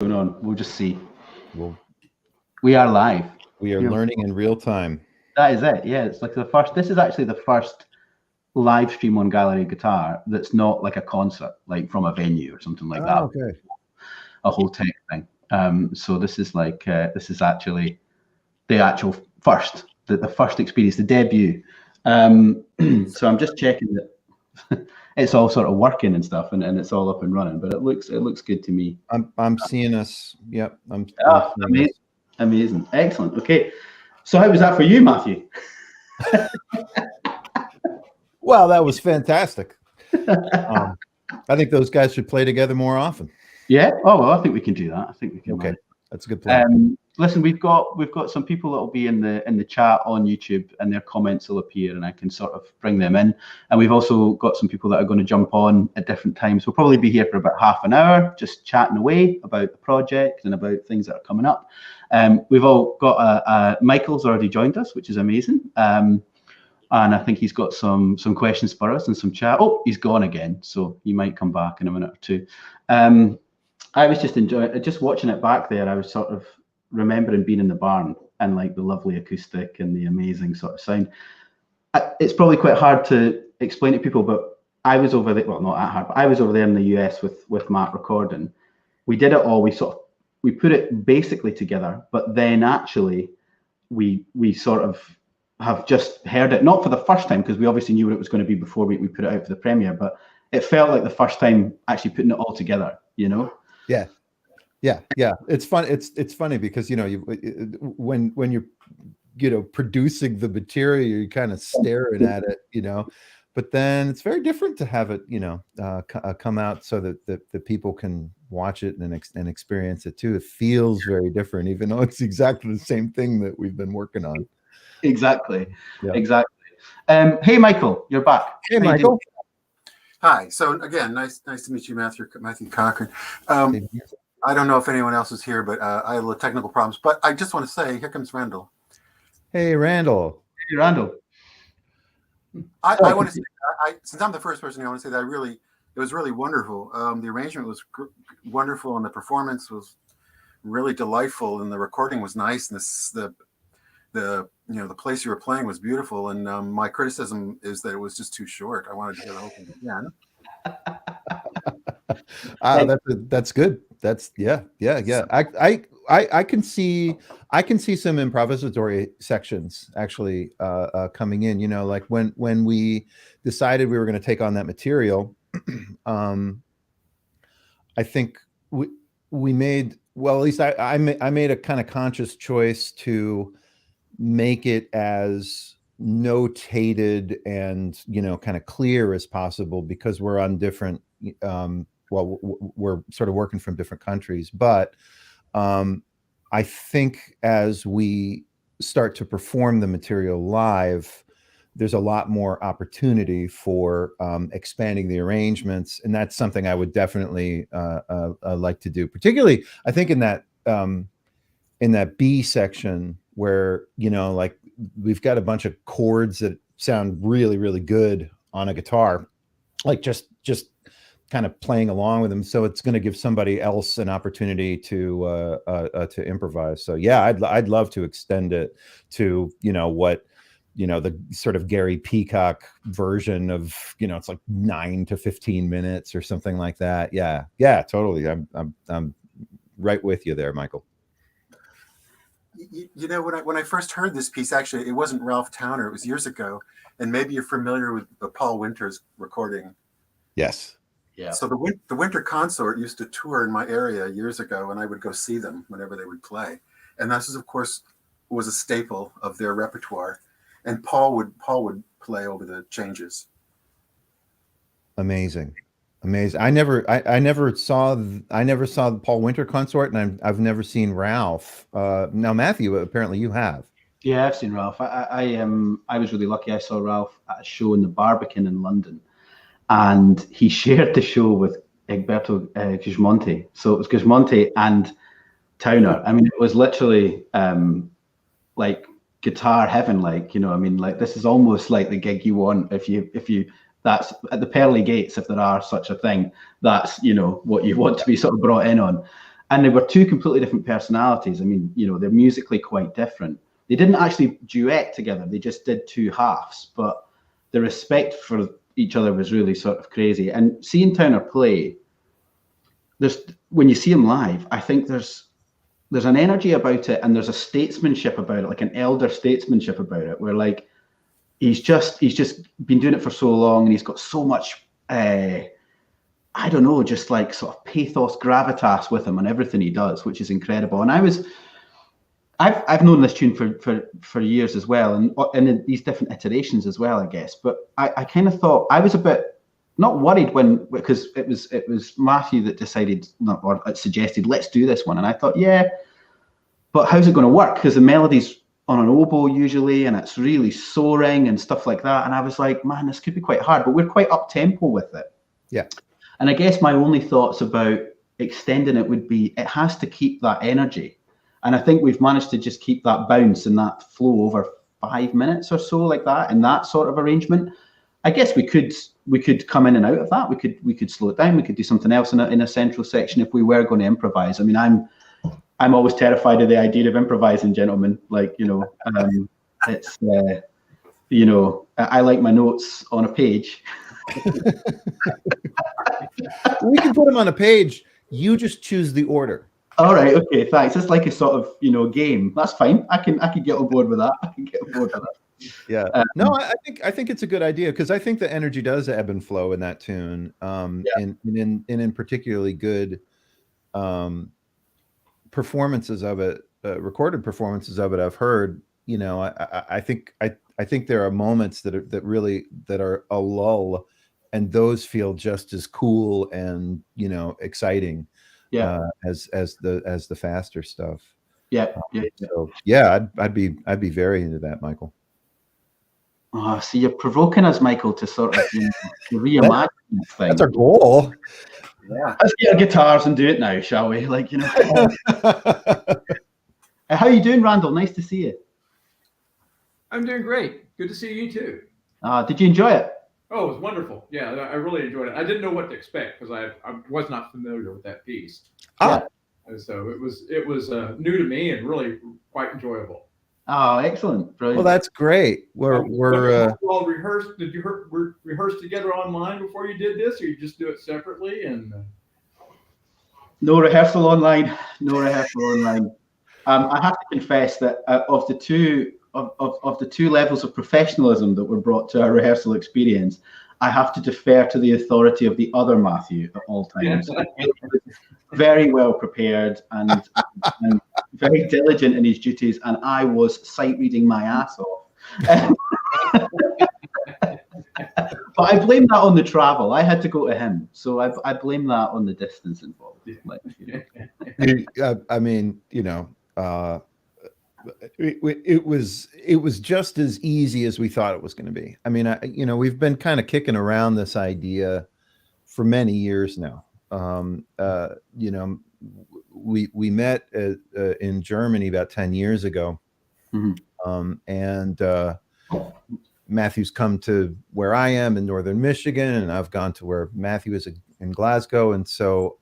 going on. We'll just see. Well, we are live. We are learning in real time. That is it. Yeah, it's like the first. This is actually the first live stream on Gallery Guitar that's not like a concert, like from a venue or something like that. Okay. A whole tech thing. So this is like this is actually the actual first, the first experience, the debut. So I'm just checking that it's all sort of working and stuff, and it's all up and running. But it looks good to me. I'm seeing us. Yep. Amazing, excellent. Okay, so how was that for you, Matthew? Well, that was fantastic. I think those guys should play together more often. Yeah. Oh well, I think we can do that. I think we can. Okay, that's a good plan. Listen, we've got some people that will be in the chat on YouTube, and their comments will appear, and I can sort of bring them in. And we've also got some people that are going to jump on at different times. We'll probably be here for about half an hour, just chatting away about the project and about things that are coming up. We've all got Michael's already joined us, which is amazing. And I think he's got some questions for us and some chat. Oh, he's gone again, so he might come back in a minute or two. I was just enjoying just watching it back there. I was sort of remembering being in the barn and like the lovely acoustic and the amazing sort of sound. It's probably quite hard to explain to people, but I was over there. Well, not that hard, but I was over there in the US with Matt recording. We did it all. We put it basically together, but then actually we sort of have just heard it, not for the first time, because we obviously knew what it was going to be before we put it out for the premiere, but it felt like the first time actually putting it all together, you know? Yeah. It's fun. It's funny because, you know, when you're, producing the material, you're kind of staring at it, but then it's very different to have it, come out so that the people can watch it and experience it too. It feels very different, even though it's exactly the same thing that we've been working on. Exactly. Hey, Michael, you're back. Hey, Michael. Hi. So again, nice to meet you, Matthew Cochran. I don't know if anyone else is here, but I have a little technical problems. But I just want to say, here comes Randall. Hey, Randall. Hey, Randall. I want to say, since I'm the first person, I want to say that it was really wonderful. The arrangement was wonderful, and the performance was really delightful, and the recording was nice, and the place you were playing was beautiful. And my criticism is that it was just too short. I wanted to hear the whole thing again. That's good. That's yeah. I can see some improvisatory sections actually coming in. Like when we decided we were going to take on that material, I think we made, well, at least I made a kind of conscious choice to make it as notated and kind of clear as possible, because we're on different we're sort of working from different countries. But I think as we start to perform the material live, there's a lot more opportunity for expanding the arrangements, and that's something I would definitely like to do, particularly I think in that B section where like we've got a bunch of chords that sound really, really good on a guitar, like just kind of playing along with them. So it's going to give somebody else an opportunity to improvise. So yeah, I'd love to extend it to the sort of Gary Peacock version of it's like 9 to 15 minutes or something like that. Yeah, totally. I'm right with you there, Michael. When I first heard this piece, actually, it wasn't Ralph Towner. It was years ago, and maybe you're familiar with Paul Winter's recording. Yes. Yeah. So the Winter Consort used to tour in my area years ago, and I would go see them whenever they would play. And this is, of course, was a staple of their repertoire. And Paul would play over the changes. Amazing. I never saw the Paul Winter Consort, and I've never seen Ralph. Now, Matthew, apparently you have. Yeah, I've seen Ralph. I was really lucky. I saw Ralph at a show in the Barbican in London, and he shared the show with Egberto Gismonti. So it was Gismonti and Towner. I mean, it was literally like guitar heaven. Like this is almost like the gig you want if you. That's at the pearly gates, if there are such a thing. That's what you want to be sort of brought in on. And they were two completely different personalities. I mean, you know, they're musically quite different. They didn't actually duet together. They just did two halves, but the respect for each other was really sort of crazy. And seeing Towner play, when you see him live, I think there's an energy about it, and there's a statesmanship about it, like an elder statesmanship about it, where like he's just been doing it for so long, and he's got so much I don't know, just like sort of pathos, gravitas with him and everything he does, which is incredible. And I've known this tune for years as well, and in these different iterations as well, I guess. But I kind of thought, I was a bit not worried because it was Matthew that decided, or suggested, let's do this one. And I thought, yeah, but how's it going to work? Because the melody's on an oboe usually, and it's really soaring and stuff like that. And I was like, man, this could be quite hard, but we're quite up tempo with it. Yeah. And I guess my only thoughts about extending it would be, it has to keep that energy. And I think we've managed to just keep that bounce and that flow over 5 minutes or so, like that, in that sort of arrangement. I guess we could come in and out of that. We could slow it down. We could do something else in a central section if we were going to improvise. I mean, I'm always terrified of the idea of improvising, gentlemen. Like, you know, it's you know, I like my notes on a page. We can put them on a page. You just choose the order. All right. Okay. Thanks. It's like a sort of, you know, game. That's fine. I can get on board with that. Yeah. No, I think it's a good idea, because I think the energy does ebb and flow in that tune. And in particularly good performances of it, recorded performances of it, I've heard. You know, I think there are moments that are a lull, and those feel just as cool and, you know, exciting. Yeah. As the faster stuff. Yeah. So yeah, I'd be very into that, Michael. Oh, so you're provoking us, Michael, to sort of reimagine this thing. That's our goal. Yeah. Let's get our guitars and do it now, shall we? Like, you know. How are you doing, Randall? Nice to see you. I'm doing great. Good to see you too. Did you enjoy it? Oh, it was wonderful. Yeah, I really enjoyed it. I didn't know what to expect because I was not familiar with that piece. And so it was new to me and really quite enjoyable. Oh, excellent! Brilliant. Well, that's great. We're all rehearsed. Did you rehearse together online before you did this, or you just do it separately? And no rehearsal online. No rehearsal online. I have to confess that of the two levels of professionalism that were brought to our rehearsal experience, I have to defer to the authority of the other Matthew at all times. Very well prepared and very diligent in his duties, and I was sight reading my ass off. But I blame that on the travel. I had to go to him, so I blame that on the distance involved. Like, you know. I mean, you know, it was just as easy as we thought it was going to be. I mean, you know, we've been kind of kicking around this idea for many years now. You know, we met in Germany about 10 years ago. Mm-hmm. And Matthew's come to where I am in Northern Michigan, and I've gone to where Matthew is in Glasgow. And so,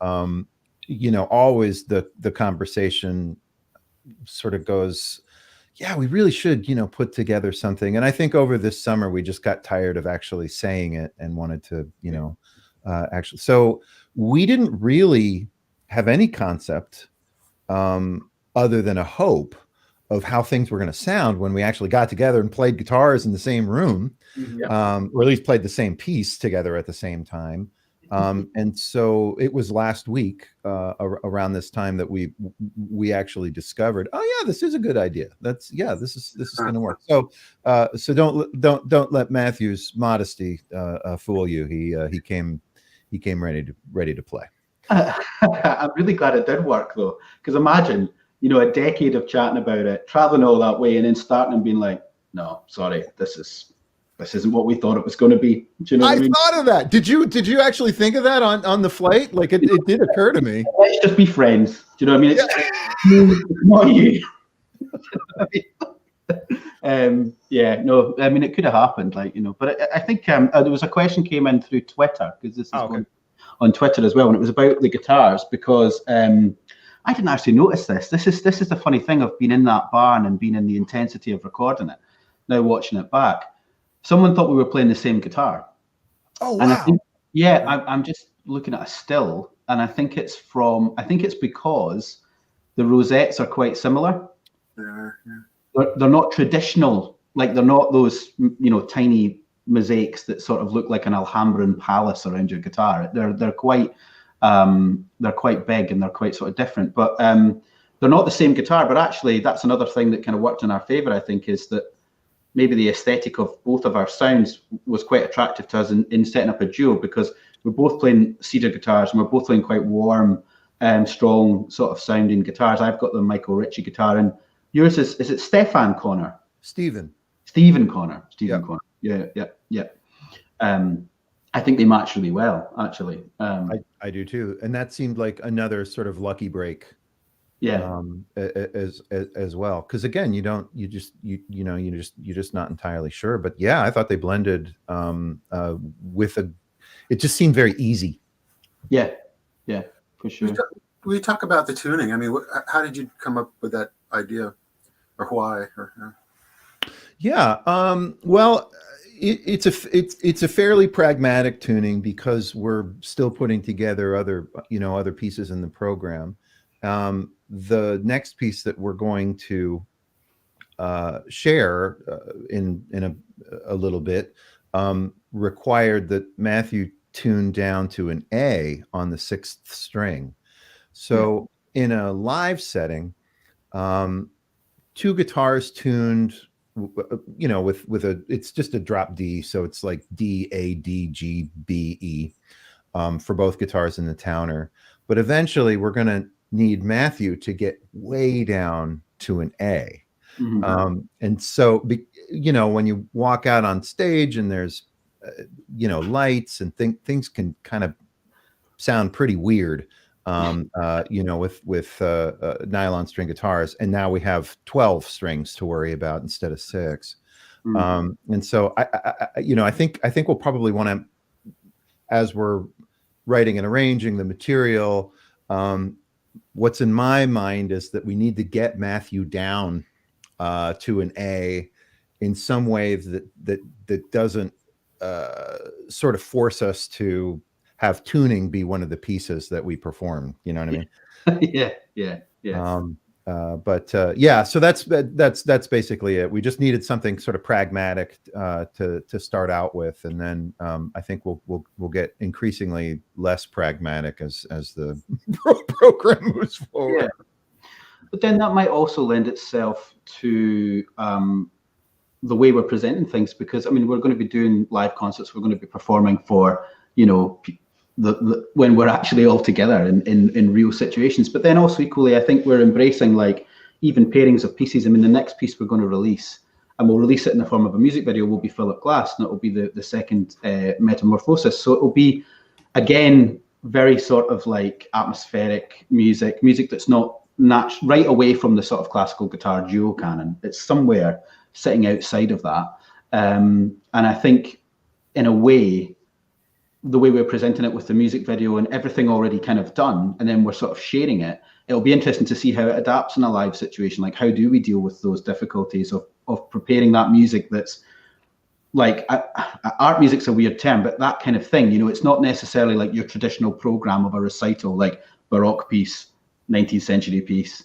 you know, always the conversation sort of goes, yeah, we really should, you know, put together something. And I think over this summer, we just got tired of actually saying it and wanted to, you know, actually. So we didn't really have any concept other than a hope of how things were going to sound when we actually got together and played guitars in the same room, or at least played the same piece together at the same time. And so it was last week around this time that we actually discovered, oh yeah, this is a good idea. This is going to work. So don't let Matthew's modesty fool you. He came ready to play. I'm really glad it did work though, because imagine, you know, a decade of chatting about it, traveling all that way, and then starting and being like, no, sorry, this isn't what we thought it was going to be. Do you know what I mean? Thought of that. Did you actually think of that on the flight? Like it did occur to me. Let's just be friends. Do you know what I mean? It's not you. Yeah, no, I mean, it could have happened, like, you know, but I think there was a question came in through Twitter, because this is going on Twitter as well, and it was about the guitars, because I didn't actually notice this. This is the funny thing of being in that barn and being in the intensity of recording it. Now watching it back, someone thought we were playing the same guitar. Oh, wow. And I think, I'm just looking at a still, and I think it's because the rosettes are quite similar. They're not traditional, like they're not those, tiny mosaics that sort of look like an Alhambran palace around your guitar. They're quite big and they're quite sort of different, but they're not the same guitar. But actually, that's another thing that kind of worked in our favor, I think, is that maybe the aesthetic of both of our sounds was quite attractive to us in setting up a duo, because we're both playing Cedar guitars and we're both playing quite warm, strong sort of sounding guitars. I've got the Michael Ritchie guitar, and yours is it Stefan Connor? Stephen Connor. Connor. Yeah. I think they match really well, actually. I do too, and that seemed like another sort of lucky break. Yeah. As well, because again, you're just not entirely sure. But yeah, I thought they blended it just seemed very easy. Yeah, for sure. We talk about the tuning. I mean, how did you come up with that idea, or why? Yeah, well, it's a fairly pragmatic tuning, because we're still putting together other pieces in the program. The next piece that we're going to share in a little bit required that Matthew tune down to an A on the 6th string. So in a live setting, 2 guitars tuned, it's just a drop D, so it's like D, A, D, G, B, E for both guitars in the Towner. But eventually we're going to need Matthew to get way down to an A. Mm-hmm. And so, when you walk out on stage and there's, lights and things can kind of sound pretty weird, with nylon string guitars. And now we have 12 strings to worry about instead of 6. Mm-hmm. And so I think we'll probably want to, as we're writing and arranging the material, what's in my mind is that we need to get Matthew down to an A in some way that doesn't sort of force us to have tuning be one of the pieces that we perform. You know what I mean? Yeah. So that's basically it. We just needed something sort of pragmatic to start out with, and then I think we'll get increasingly less pragmatic as the program moves forward. Yeah. But then that might also lend itself to the way we're presenting things, because we're going to be doing live concerts. We're going to be performing for when we're actually all together in real situations. But then also equally, I think we're embracing like even pairings of pieces. The next piece we're going to release, and we'll release it in the form of a music video, will be Philip Glass, and it will be the second Metamorphosis. So it will be, again, very sort of like atmospheric music that's not right away from the sort of classical guitar duo canon. It's somewhere sitting outside of that. And I think in a way, the way we're presenting it with the music video and everything already kind of done, and then we're sort of sharing it, it'll be interesting to see how it adapts in a live situation. Like, how do we deal with those difficulties of preparing that music that's like, art music's a weird term, but that kind of thing, it's not necessarily like your traditional program of a recital, like Baroque piece, 19th century piece,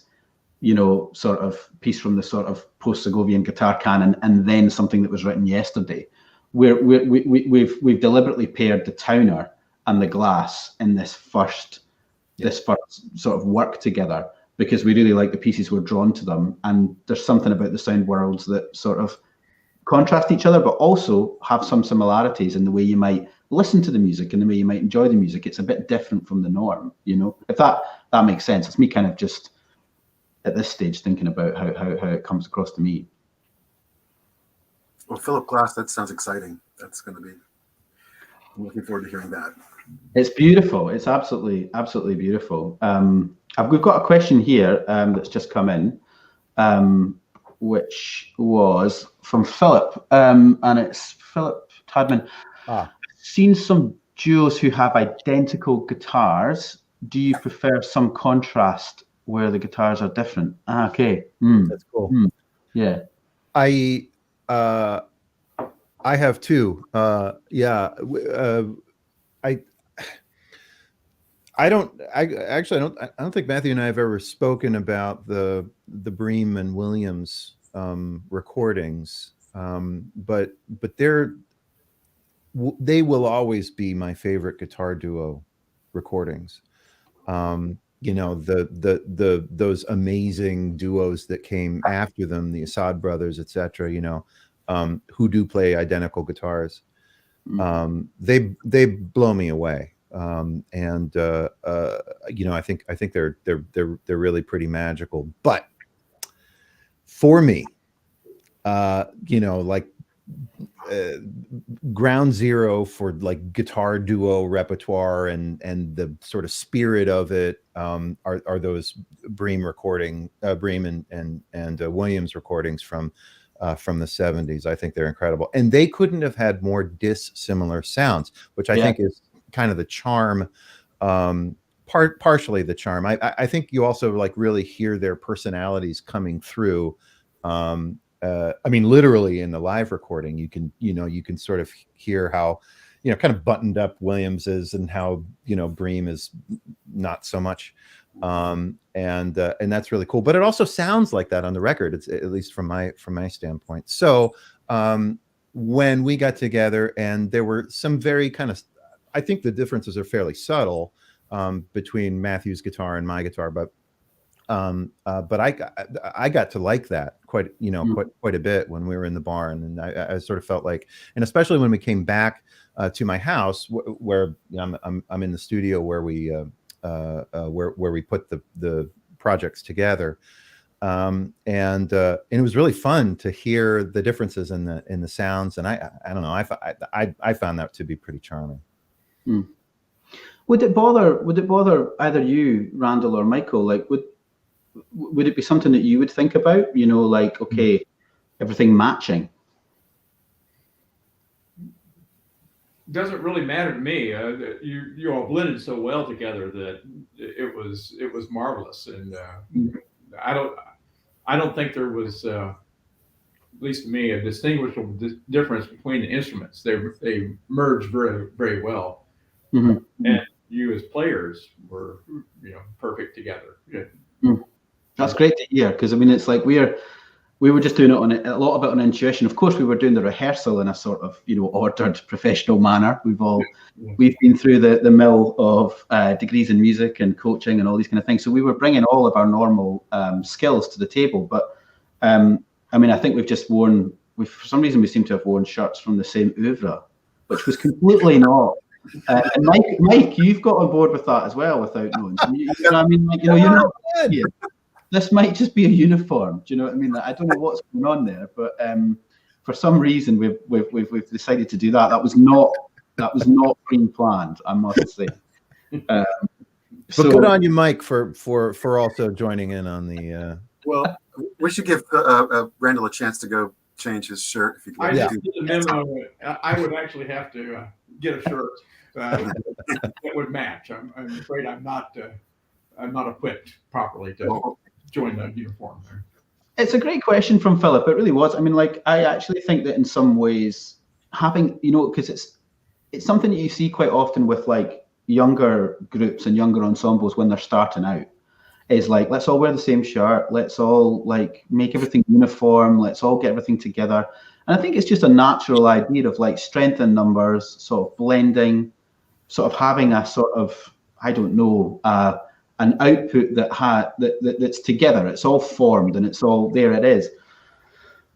sort of piece from the sort of post-Segovian guitar canon, and then something that was written yesterday. We've deliberately paired the Towner and the Glass in this first sort of work together, because we really like the pieces, we're drawn to them, and there's something about the sound worlds that sort of contrast each other, but also have some similarities in the way you might listen to the music and the way you might enjoy the music. It's a bit different from the norm, if that makes sense. It's me kind of just at this stage thinking about how it comes across to me. Well, Philip Glass, that sounds exciting. That's going to be, I'm looking forward to hearing that. It's beautiful. It's absolutely beautiful. We've got a question here that's just come in, which was from Philip, and it's Philip Tadman. I've seen some duos who have identical guitars. Do you prefer some contrast where the guitars are different. Okay. That's cool. Yeah. I have two. I don't think Matthew and I have ever spoken about the Bream and Williams recordings, but they will always be my favorite guitar duo recordings. You know, those amazing duos that came after them, the Assad brothers, etc. You know, who do play identical guitars. They blow me away. You know, I think they're really pretty magical. But for me, you know, like ground zero for like guitar duo repertoire and the sort of spirit of it are those Bream and Williams recordings from the 70s. I think they're incredible, and they couldn't have had more dissimilar sounds, which I think is kind of the charm, partially the charm. I think you also like really hear their personalities coming through. I mean, literally in the live recording, you can sort of hear how, you know, kind of buttoned up Williams is and how, you know, Bream is not so much. And that's really cool. But it also sounds like that on the record. It's at least from my standpoint. So when we got together, and there were some very kind of, I think the differences are fairly subtle between Matthew's guitar and my guitar, but I got to like that quite a bit when we were in the barn, and I sort of felt like, and especially when we came back to my house where you know, I'm in the studio where we put the projects together, and it was really fun to hear the differences in the sounds, and I don't know, I found that to be pretty charming. Would it bother either you, Randall, or Michael? Like, would it be something that you would think about? You know, like, okay, everything matching. Doesn't really matter to me. You all blended so well together that it was marvelous, and I don't think there was, at least to me, a distinguishable difference between the instruments. They merged very, very well, and you as players were, you know, perfect together. Yeah. That's great to hear, because I mean, it's like we were just doing it a lot of it on intuition. Of course, we were doing the rehearsal in a sort of, you know, ordered professional manner. We've been through the mill of degrees in music and coaching and all these kind of things. So we were bringing all of our normal skills to the table. But I mean, I think for some reason we seem to have worn shirts from the same oeuvre, which was completely not. And Mike, you've got on board with that as well, without knowing. You know what I mean? Like, you know, you're not here. This might just be a uniform. Do you know what I mean? I don't know what's going on there, but for some reason we've decided to do that. That was not pre-planned, I must say. But good on you, Mike, for also joining in on the. Well, we should give Randall a chance to go change his shirt if he can. I just did a memo. I would actually have to get a shirt that would match. I'm afraid I'm not equipped properly to join the uniform there. It's a great question from Philip. It really was. I mean, like, I actually think that in some ways having, you know, because it's something that you see quite often with like younger groups and younger ensembles when they're starting out, is like, let's all wear the same shirt, let's all like make everything uniform, let's all get everything together. And I think it's just a natural idea of like strength in numbers, sort of blending, sort of having a sort of, I don't know, an output that's together. It's all formed and it's all there. It is.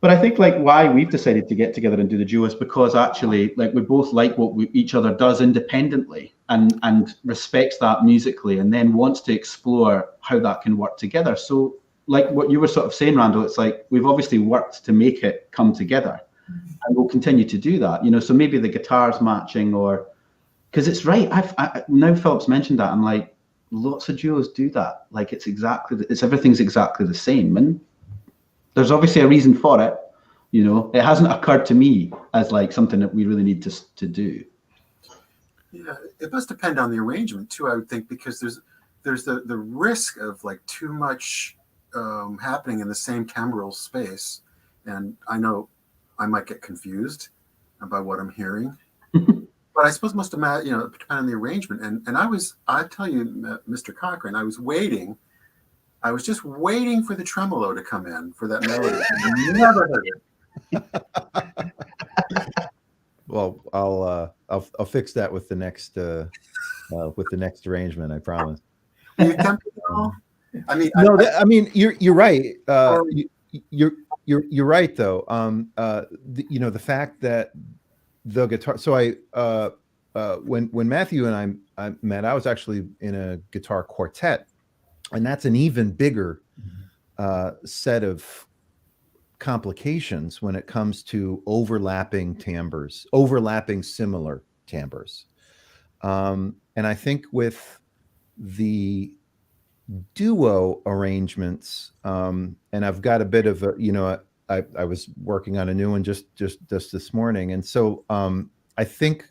But I think like why we've decided to get together and do the duo is because actually like we both like what each other does independently and respects that musically, and then wants to explore how that can work together. So like what you were sort of saying, Randall, it's like we've obviously worked to make it come together, and we'll continue to do that. You know, so maybe the guitars matching, or because it's right. Now Philip's mentioned that, I'm like, lots of duos do that. Like everything's exactly the same, and there's obviously a reason for it. You know, it hasn't occurred to me as like something that we really need to do. Yeah, it must depend on the arrangement too, I would think, because there's the risk of like too much happening in the same timbral space, and I know I might get confused about what I'm hearing. But I suppose most of my, depend on the arrangement. And I tell you, Mr. Cochran, I was just waiting for the tremolo to come in for that melody. I never heard it. Well, I'll fix that with the next arrangement. I promise. Are you tempted at all? I mean, you're right. You're right though. The fact that the guitar. So when Matthew and I met, I was actually in a guitar quartet, and that's an even bigger set of complications when it comes to overlapping timbres, overlapping similar timbres. And I think with the duo arrangements, and I've got a bit of I was working on a new one just this morning, and so I think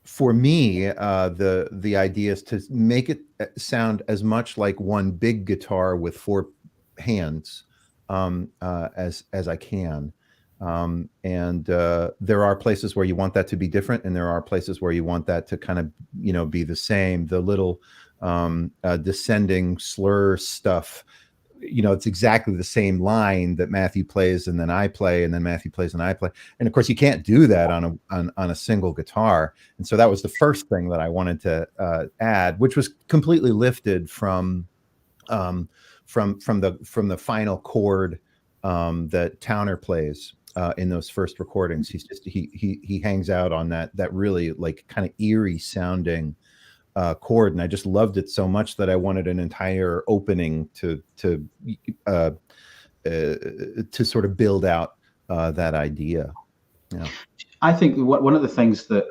for me the idea is to make it sound as much like one big guitar with four hands as I can, and there are places where you want that to be different, and there are places where you want that to kind of be the same. The little descending slur stuff, it's exactly the same line that Matthew plays and then I play, and then Matthew plays and I play, and of course you can't do that on a single guitar. And so that was the first thing that I wanted to add, which was completely lifted from the final chord that Towner plays in those first recordings. He hangs out on that really like kind of eerie sounding chord, and I just loved it so much that I wanted an entire opening to sort of build out that idea. Yeah, I think one of the things that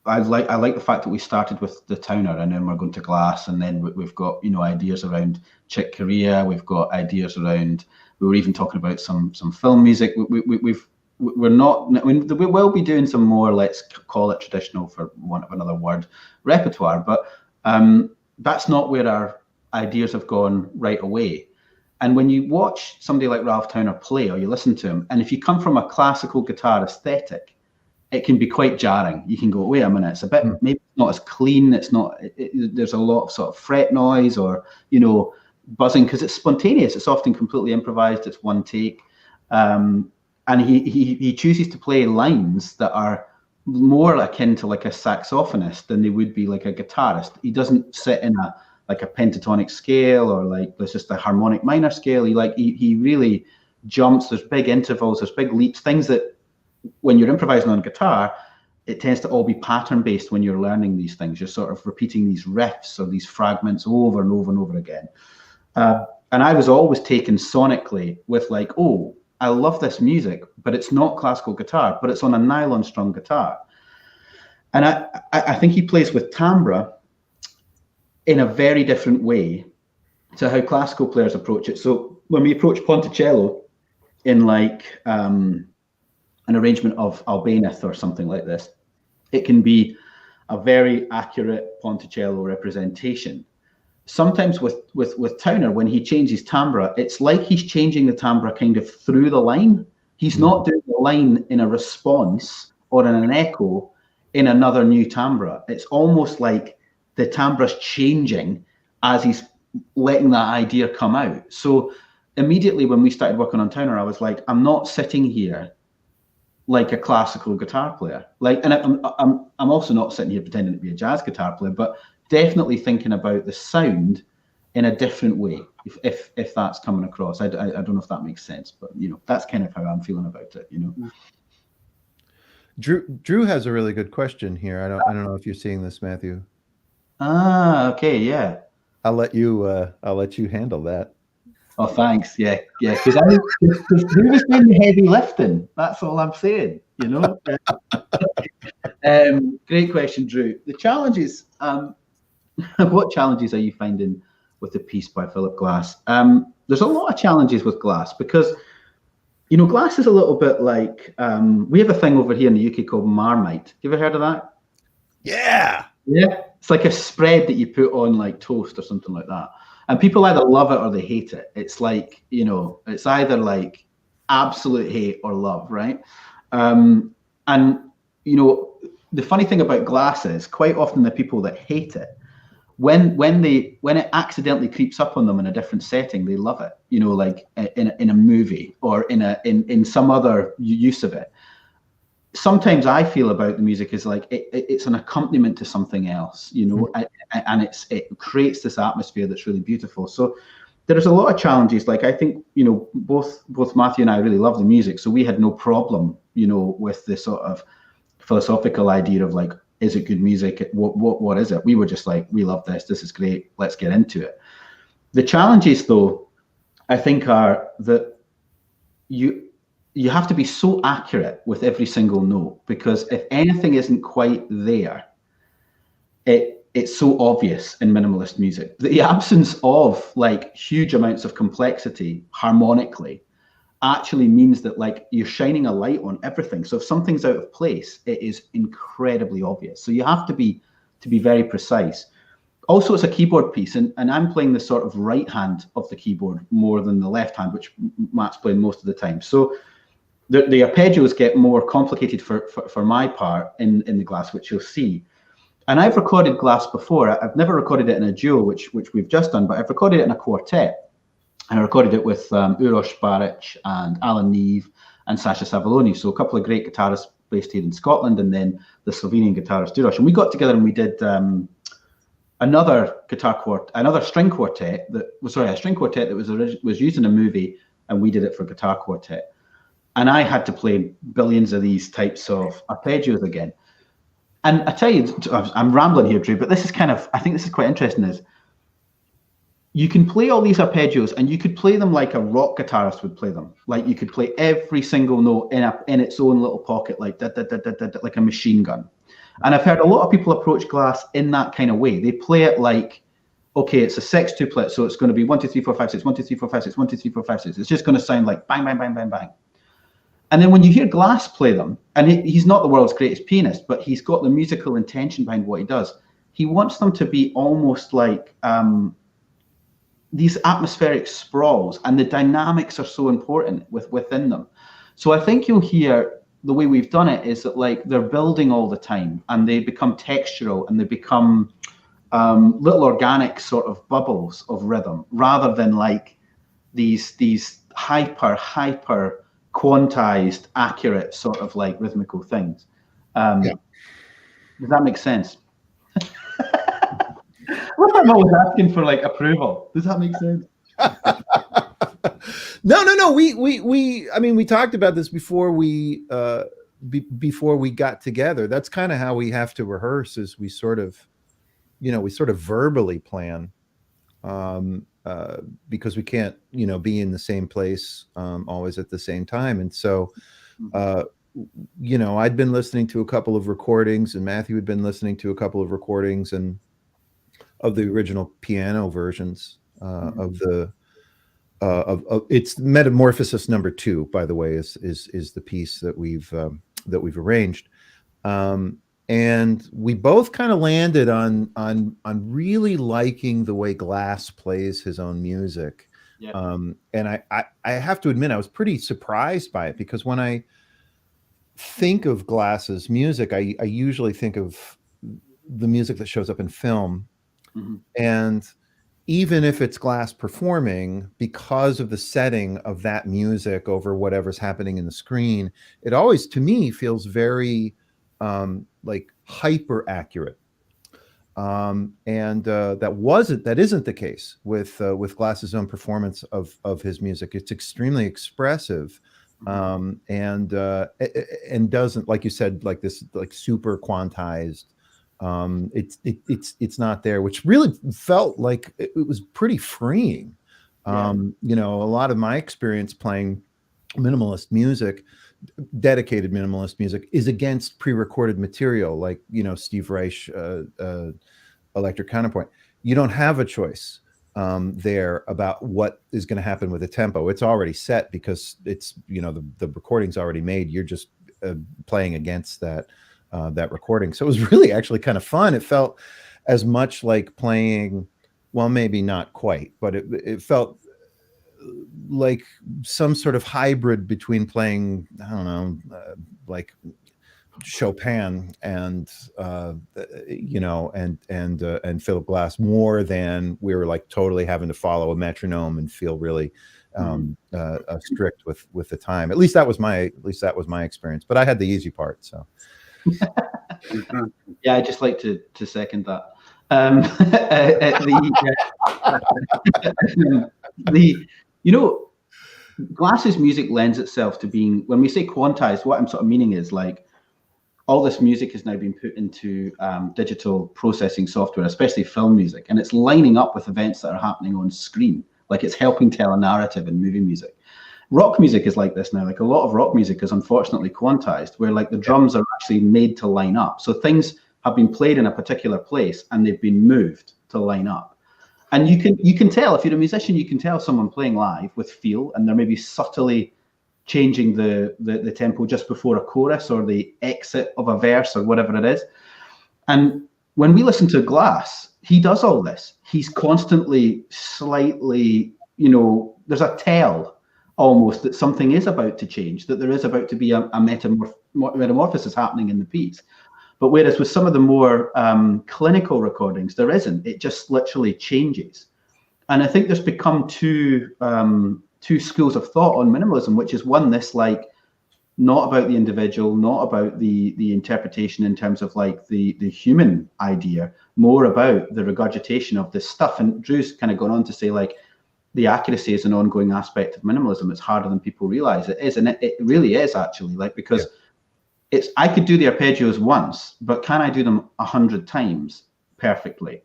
I like the fact that we started with the Towner, and then we're going to Glass, and then we've got ideas around Chick Corea. We've got ideas around. We were even talking about some film music. We're not. I mean, we will be doing some more, let's call it traditional, for want of another word, repertoire. But that's not where our ideas have gone right away. And when you watch somebody like Ralph Towner play, or you listen to him, and if you come from a classical guitar aesthetic, it can be quite jarring. You can go, wait a minute, it's a bit, maybe not as clean. It's not. There's a lot of sort of fret noise, or buzzing, because it's spontaneous. It's often completely improvised. It's one take. And he chooses to play lines that are more akin to like a saxophonist than they would be like a guitarist. He doesn't sit in a pentatonic scale, or like there's just a harmonic minor scale. He really jumps. There's big intervals. There's big leaps. Things that when you're improvising on guitar, it tends to all be pattern based. When you're learning these things, you're sort of repeating these riffs or these fragments over and over and over again. And I was always taken sonically with like, oh, I love this music, but it's not classical guitar, but it's on a nylon strung guitar. And I think he plays with timbre in a very different way to how classical players approach it. So when we approach Ponticello in like an arrangement of Albaneth or something like this, it can be a very accurate Ponticello representation. Sometimes with Towner, when he changes timbre, it's like he's changing the timbre kind of through the line. He's not doing the line in a response or in an echo in another new timbre. It's almost like the timbre's changing as he's letting that idea come out. So immediately when we started working on Towner, I was like, I'm not sitting here like a classical guitar player. And I'm also not sitting here pretending to be a jazz guitar player, but definitely thinking about the sound in a different way, if that's coming across. I don't know if that makes sense, but that's kind of how I'm feeling about it. Drew has a really good question here. I don't know if you're seeing this, Matthew. Okay, yeah. I'll let you handle that. Oh, thanks. Yeah, because Drew was doing the heavy lifting. That's all I'm saying. Great question, Drew. The challenges. What challenges are you finding with the piece by Philip Glass? There's a lot of challenges with Glass because, Glass is a little bit like, we have a thing over here in the UK called Marmite. You ever heard of that? Yeah. Yeah. It's like a spread that you put on like toast or something like that. And people either love it or they hate it. It's like, you know, it's either like absolute hate or love, right? And, you know, the funny thing about glass is quite often the people that hate it, when it accidentally creeps up on them in a different setting, they love it, you know, like in a movie or in some other use of it. Sometimes I feel about the music is like it's an accompaniment to something else, you know, and it creates this atmosphere that's really beautiful. So there's a lot of challenges. Like I think, you know, both Matthew and I really love the music, so we had no problem, you know, with the sort of philosophical idea of like, is it good music? What is it? We were just like, we love this. This is great. Let's get into it. The challenges, though, I think are that you have to be so accurate with every single note, because if anything isn't quite there, it's so obvious in minimalist music. The absence of like huge amounts of complexity harmonically actually means that like you're shining a light on everything. So if something's out of place, it is incredibly obvious. So you have to be very precise. Also, it's a keyboard piece, and I'm playing the sort of right hand of the keyboard more than the left hand, which Matt's playing most of the time. So the arpeggios get more complicated for my part in the glass, which you'll see. And I've recorded glass before. I've never recorded it in a duo, which we've just done, but I've recorded it in a quartet. And I recorded it with Uros Baric and Alan Neve and Sasha Savoloni. So a couple of great guitarists based here in Scotland, and then the Slovenian guitarist Uros. And we got together and we did another string quartet a string quartet that was used in a movie, and we did it for guitar quartet. And I had to play billions of these types of arpeggios again. And I tell you, I'm rambling here, Drew, but this is I think this is quite interesting, is you can play all these arpeggios and you could play them like a rock guitarist would play them. Like you could play every single note in its own little pocket, like like a machine gun. And I've heard a lot of people approach glass in that kind of way. They play it like, okay, it's a 6-2-split, so it's going to be 1 2 3 4 5 6 1 2 3 4 5 6 1 2 3 4 5 6. It's just going to sound like bang bang bang bang bang. And then when you hear Glass play them, and he's not the world's greatest pianist, but he's got the musical intention behind what he does. He wants them to be almost like these atmospheric sprawls, and the dynamics are so important within them. So I think you'll hear the way we've done it is that like they're building all the time, and they become textural, and they become little organic sort of bubbles of rhythm, rather than like these hyper quantized, accurate sort of like rhythmical things. Does that make sense? I'm always asking for like approval. Does that make sense? No. We talked about this before we got together. That's kind of how we have to rehearse, is we sort of verbally plan, because we can't, be in the same place always at the same time. And so, I'd been listening to a couple of recordings, and Matthew had been listening to a couple of recordings and of the original piano versions of it's Metamorphosis #2, by the way, is the piece that we've arranged. And we both kind of landed on really liking the way Glass plays his own music. Yeah. And I have to admit, I was pretty surprised by it, because when I think of Glass's music, I usually think of the music that shows up in film. Mm-hmm. And even if it's Glass performing, because of the setting of that music over whatever's happening in the screen, it always, to me, feels very like hyper accurate. That isn't the case with Glass's own performance of his music. It's extremely expressive, and doesn't, like you said, like this, like super quantized. It's not there, which really felt like it was pretty freeing. A lot of my experience playing minimalist music, dedicated minimalist music, is against pre-recorded material, like Steve Reich, Electric Counterpoint. You don't have a choice there about what is going to happen with the tempo. It's already set, because it's the recording's already made. You're just playing against that recording. So it was really actually kind of fun. It felt, as much like playing, well, maybe not quite, but it felt like some sort of hybrid between playing, I don't know, like Chopin and and Philip Glass, more than we were like totally having to follow a metronome and feel really strict with the time. At least that was my experience. But I had the easy part, so. Yeah, I'd just like to second that. Glass's music lends itself to being, when we say quantized, what I'm sort of meaning is like all this music has now been put into digital processing software, especially film music, and it's lining up with events that are happening on screen. Like it's helping tell a narrative in movie music. Rock music is like this now. Like a lot of rock music is unfortunately quantized, where like the drums are actually made to line up. So things have been played in a particular place and they've been moved to line up. And you can tell, if you're a musician, you can tell someone playing live with feel, and they're maybe subtly changing the tempo just before a chorus or the exit of a verse or whatever it is. And when we listen to Glass, he does all this. He's constantly slightly, there's a tell almost that something is about to change, that there is about to be a metamorphosis happening in the piece. But whereas with some of the more clinical recordings, there isn't. It just literally changes. And I think there's become two schools of thought on minimalism, which is one, this like not about the individual, not about the interpretation in terms of like the human idea, more about the regurgitation of this stuff. And Drew's kind of gone on to say like the accuracy is an ongoing aspect of minimalism. It's harder than people realize it is. And it really is actually, like, because I could do the arpeggios once, but can I do them 100 times perfectly?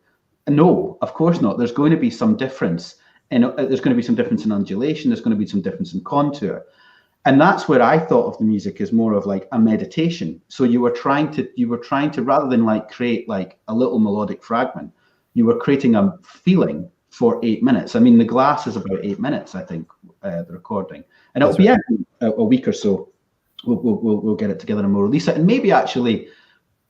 No, of course not. There's going to be some difference. And there's going to be some difference in undulation. There's going to be some difference in contour. And that's where I thought of the music as more of like a meditation. So you were trying to, rather than like create like a little melodic fragment, you were creating a feeling for 8 minutes. I mean, the Glass is about 8 minutes, I think, the recording. And it'll be a week or so. We'll get it together and we'll release it. And maybe actually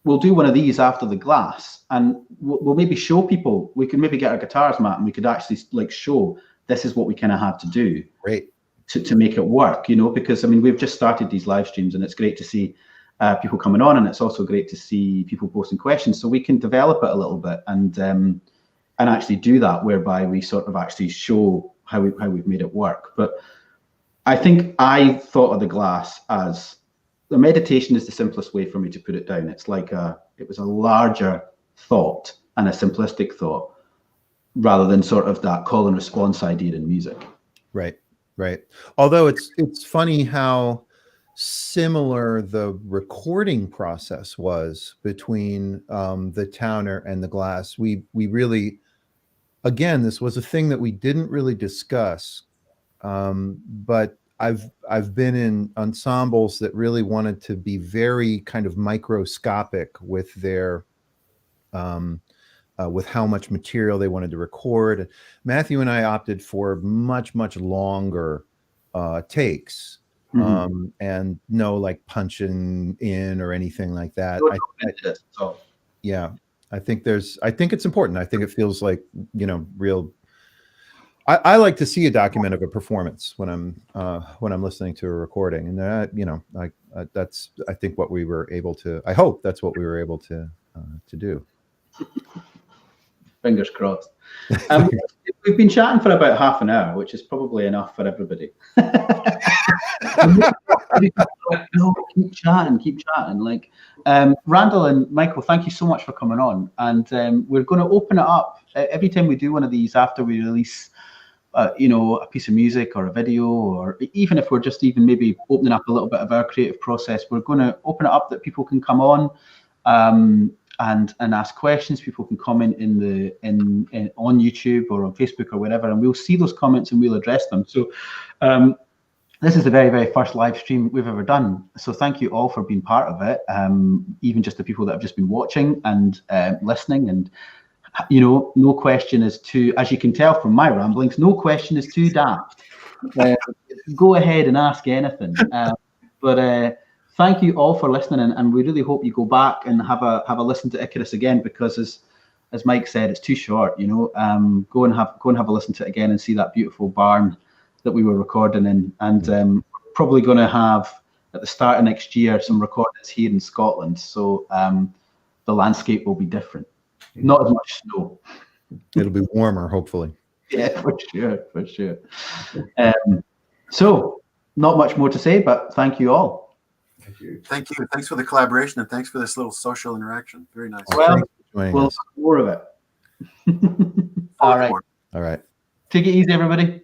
we'll do one of these after the Glass, and we'll maybe show people. We can maybe get our guitars, Matt, and we could actually like show this is what we kind of had to do. Great. To make it work, because I mean, we've just started these live streams and it's great to see people coming on, and it's also great to see people posting questions, so we can develop it a little bit and actually do that, whereby we sort of actually show how we've made it work. But I think I thought of the Glass as the meditation is the simplest way for me to put it down. It's like it was a larger thought and a simplistic thought, rather than sort of that call and response idea in music. Right. Although it's funny how similar the recording process was between the Towner and the Glass. We really, again, this was a thing that we didn't really discuss. But I've been in ensembles that really wanted to be very kind of microscopic with their with how much material they wanted to record. Matthew and I opted for much longer takes, and no like punching in or anything like that. I think it's important. I think it feels like real. I like to see a document of a performance when I'm listening to a recording, and that's I think what we were able to. I hope that's what we were able to do. Fingers crossed. We've been chatting for about half an hour, which is probably enough for everybody. No, keep chatting. Like Randall and Michael, thank you so much for coming on. And we're going to open it up every time we do one of these after we release a piece of music or a video, or even if we're just even maybe opening up a little bit of our creative process, we're going to open it up that people can come on and ask questions. People can comment on YouTube or on Facebook or wherever, and we'll see those comments and we'll address them. So this is the very, very first live stream we've ever done. So thank you all for being part of it. Even just the people that have just been watching and listening. And no question is too, as you can tell from my ramblings, no question is too daft. Go ahead and ask anything. But thank you all for listening, and we really hope you go back and have a listen to Icarus again, because as Mike said, it's too short. You know, go and have a listen to it again and see that beautiful barn that we were recording in, and probably going to have at the start of next year some recordings here in Scotland. So the landscape will be different. Not as much snow. It'll be warmer, hopefully. Yeah, for sure. So not much more to say, but thank you all. Thank you. Thanks for the collaboration, and thanks for this little social interaction. Very nice. Well, we'll have more of it. All right. All right. Take it easy, everybody.